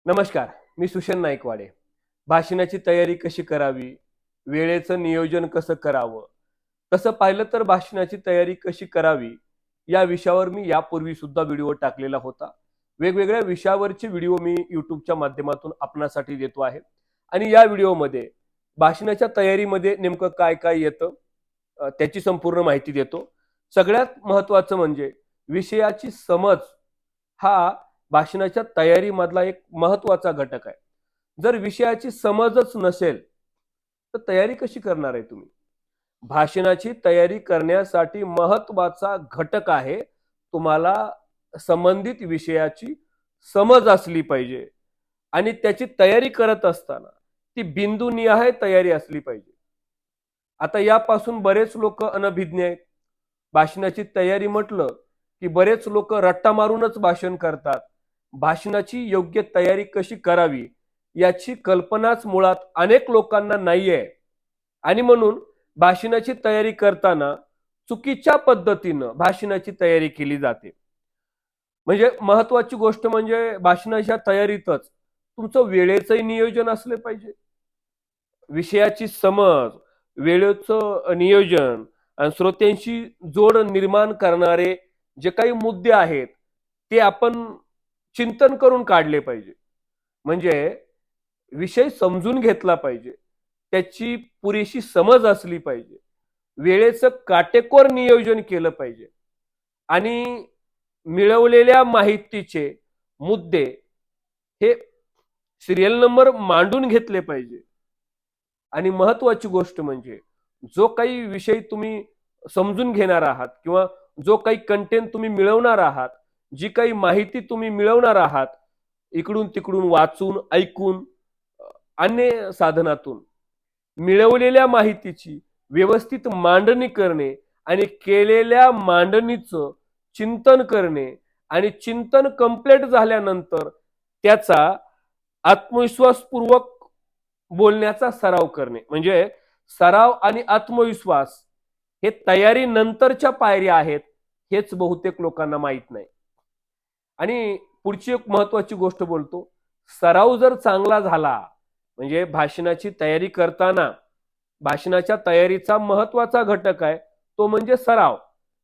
नमस्कार. मी सुषेण नाईकवाडे. भाषणाची तयारी कशी करावी? वेळेचं नियोजन कसं करावं? तसं पाहिलं तर भाषणाची तयारी कशी करावी? या विषयावर मी यापूर्वी सुद्धा व्हिडिओ टाकलेला होता. वेगवेगळ्या विषयावरचे व्हिडिओ मी YouTubeच्या माध्यमातून आपणासाठी देतो आहे. आणि या व्हिडिओमध्ये भाषणाच्या तयारीमध्ये नेमकं काय-काय येतं त्याची संपूर्ण माहिती देतो. सगळ्यात महत्त्वाचं म्हणजे विषयाची समज हा भाषणाच्या तयारीमधला एक महत्त्वाचा घटक आहे. जर विषयाची समजच नसेल, तर तयारी कशी करणार आहे तुम्ही? भाषणाची तयारी करण्यासाठी महत्त्वाचा घटक आहे, तुम्हाला संबंधित विषयाची समज असली पाहिजे आणि त्याची तयारी करत असताना ती बिंदूनिहाय तयारी असली पाहिजे. आता यापासून बरेच लोकं अनभिज्ञ आहेत. भाषणाची तयारी म्हटलं, की बरेच लोकं रट्टा मारूनच भाषण करतात. भाषणाची योग्य तयारी कशी करावी, याची कल्पनाच मुळात अनेक लोकांना नाहीये. आणि म्हणून भाषणाची तयारी करताना चुकीच्या पद्धतीनं भाषणाची तयारी केली जाते. म्हणजे महत्त्वाची गोष्ट म्हणजे भाषणाच्या तयारीतच तुमचं वेळेचंही नियोजन असलं पाहिजे. विषयाची समज, वेळेचं नियोजन आणि श्रोत्यांशी जोड निर्माण करणारे जे काही मुद्दे आहेत, ते आपण चिंतन करून काढले पाहिजे. म्हणजे विषय समजून घेतला पाहिजे. त्याची पुरेशी समज असली पाहिजे. वेळेचं काटेकोर नियोजन केलं पाहिजे आणि मिळवलेल्या माहितीचे मुद्दे हे सिरियल नंबर मांडून घेतले पाहिजे. आणि महत्वाची गोष्ट म्हणजे जो काही विषय तुम्ही समजून घेणार आहात किंवा जो काही कंटेंट तुम्ही मिळवणार आहात, जी काही माहिती तुम्ही मिळवणार आहात, इकडून तिकडून वाचून, ऐकून, अन्य साधनातून मिळवलेल्या माहितीची व्यवस्थित मांडणी करणे आणि केलेल्या मांडणीचं चिंतन करणे आणि चिंतन कंप्लीट झाल्यानंतर त्याचा आत्मविश्वासपूर्वक बोलण्याचा सराव करणे. म्हणजे सराव आणि आत्मविश्वास हे तयारी नंतरच्या पायऱ्या आहेत, हेच बहुतेक लोकांना माहीत नाही. आणि पुढची एक महत्वाची गोष्ट बोलतो. सराव जर चांगला झाला, म्हणजे भाषणाची तयारी करताना भाषणाच्या तयारीचा महत्वाचा घटक आहे, तो म्हणजे सराव.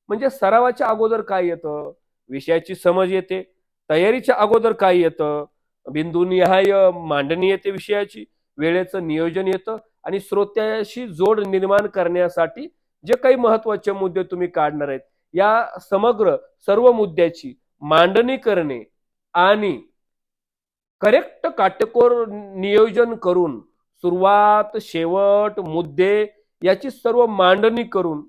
म्हणजे सरावाच्या अगोदर काय येतं? विषयाची समज येते. तयारीच्या अगोदर काय येतं? बिंदूनिहाय मांडणी येते विषयाची, वेळेचं नियोजन येतं आणि श्रोत्याशी जोड निर्माण करण्यासाठी जे काही महत्वाचे मुद्दे तुम्ही काढणार आहेत, या समग्र सर्व मुद्द्याची मांडणी करणे आणि करेक्ट काटेकोर नियोजन करून सुरुवात, शेवट, मुद्दे याची सर्व मांडणी करून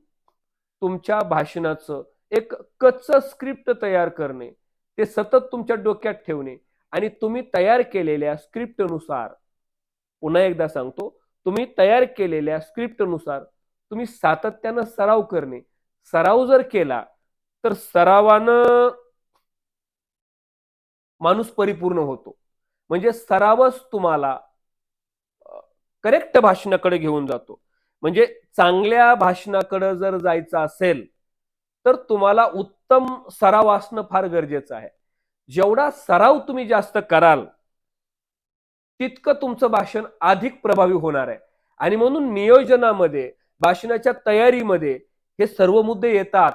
तुमच्या भाषणाचं एक कच्चं स्क्रिप्ट तयार करणे, ते सतत तुमच्या डोक्यात ठेवणे आणि तुम्ही तयार केलेल्या स्क्रिप्टनुसार, पुन्हा एकदा सांगतो, तुम्ही तयार केलेल्या स्क्रिप्टनुसार तुम्ही सातत्यानं सराव करणे. सराव जर केला, तर सरावानं माणूस परिपूर्ण होतो. म्हणजे सरावच तुम्हाला करेक्ट भाषणाकडे घेऊन जातो. म्हणजे चांगल्या भाषणाकडे जर जायचं असेल, तर तुम्हाला उत्तम सराव असणं फार गरजेचं आहे. जेवढा सराव तुम्ही जास्त कराल, तितकं तुमचं भाषण अधिक प्रभावी होणार आहे. आणि म्हणून नियोजनामध्ये, भाषणाच्या तयारीमध्ये हे सर्व मुद्दे येतात,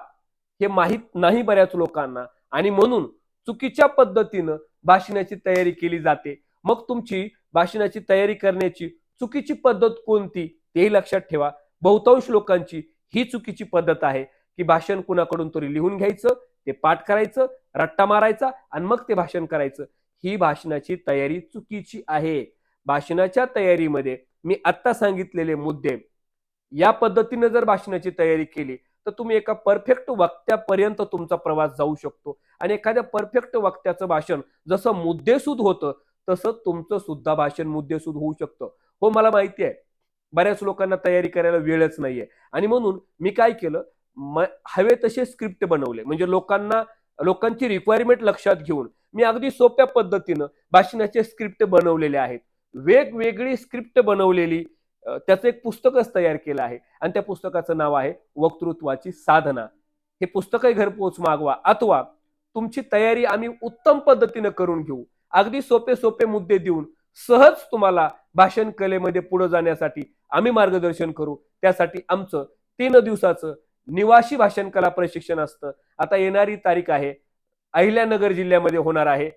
हे माहीत नाही बऱ्याच लोकांना. आणि म्हणून चुकीच्या पद्धतीनं भाषणाची तयारी केली जाते. मग तुमची भाषणाची तयारी करण्याची चुकीची पद्धत कोणती, तेही लक्षात ठेवा. बहुतांश लोकांची ही चुकीची पद्धत आहे, की भाषण कुणाकडून तरी लिहून घ्यायचं, ते पाठ करायचं, रट्टा मारायचा आणि मग ते भाषण करायचं. ही भाषणाची तयारी चुकीची आहे. भाषणाच्या तयारीमध्ये मी आत्ता सांगितलेले मुद्दे या पद्धतीने जर भाषणाची तयारी केली, तर तुम्ही एका परफेक्ट वक्त्यापर्यंत तुमचा प्रवास जाऊ शकतो. आणि एखाद्या परफेक्ट वक्त्याचं भाषण जसं मुद्देसूद होतं, तसं तुमचं सुद्धा भाषण मुद्देसूद होऊ शकतं. हो, मला माहिती आहे, बऱ्याच लोकांना तयारी करायला वेळच नाहीये. आणि म्हणून मी काय केलं, हवे तसे स्क्रिप्ट बनवले. म्हणजे लोकांची रिक्वायरमेंट लक्षात घेऊन मी अगदी सोप्या पद्धतीनं भाषणाचे स्क्रिप्ट बनवलेले आहेत. वेगवेगळी स्क्रिप्ट बनवलेली, त्याचं एक पुस्तकच तयार केलं आहे आणि त्या पुस्तकाचं नाव आहे वक्तृत्वाची साधना. हे पुस्तकही घरपोच मागवा, अथवा तुमची तयारी आम्ही उत्तम पद्धतीनं करून घेऊ, अगदी सोपे सोपे मुद्दे देऊन सहज तुम्हाला भाषण कलेमध्ये पुढे जाण्यासाठी आम्ही मार्गदर्शन करू. त्यासाठी आमचं 3 दिवसाचं निवासी भाषण कला प्रशिक्षण असतं. आता येणारी तारीख आहे, अहिल्यानगर जिल्ह्यामध्ये होणार आहे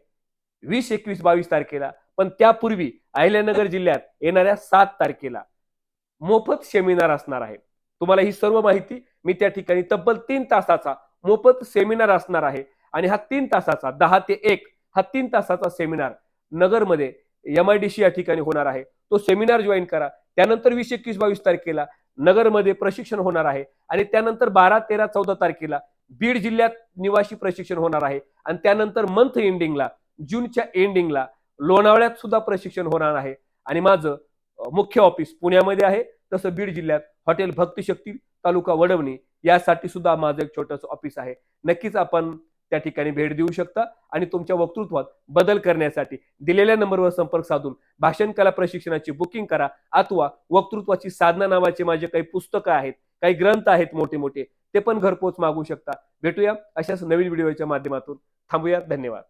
20, 21, 22 तारखेला. पण त्यापूर्वी अहिल्यानगर जिल्ह्यात येणाऱ्या 7 तारखेला मोफत सेमिनार असणार आहे. तुम्हाला ही सर्व माहिती मी त्या ठिकाणी तब्बल 3 तासाचा मोफत सेमिनार असणार आहे. आणि हा 3 तासाचा 10 ते 1 हा 3 तासाचा सेमिनार नगरमध्ये MIDC या ठिकाणी होणार आहे. तो सेमिनार जॉईन करा. त्यानंतर 20, 21, 22 तारखेला नगरमध्ये प्रशिक्षण होणार आहे. आणि त्यानंतर 12, 13, 14 तारखेला बीड जिल्ह्यात निवासी प्रशिक्षण होणार आहे. आणि त्यानंतर मंथ एंडिंगला, जूनच्या एंडिंगला लोणावळ्यात सुद्धा प्रशिक्षण होणार आहे. आणि माझं मुख्य ऑफिस पुण्यामध्ये आहे, तसं बीड जिल्ह्यात हॉटेल भक्तिशक्ती तालुका वडवणी यासाठी सुद्धा माझं एक छोटंसं ऑफिस आहे. नक्कीच आपण त्या ठिकाणी भेट देऊ शकता आणि तुमच्या वक्तृत्वात बदल करण्यासाठी दिलेल्या नंबरवर संपर्क साधून भाषण कला प्रशिक्षणाची बुकिंग करा. अथवा वक्तृत्वाची साधना नावाचे माझे काही पुस्तकं आहेत, काही ग्रंथ आहेत मोठे मोठे, ते पण घरपोच मागू शकता. भेटूया अशाच नवीन व्हिडिओच्या माध्यमातून. थांबूया. धन्यवाद.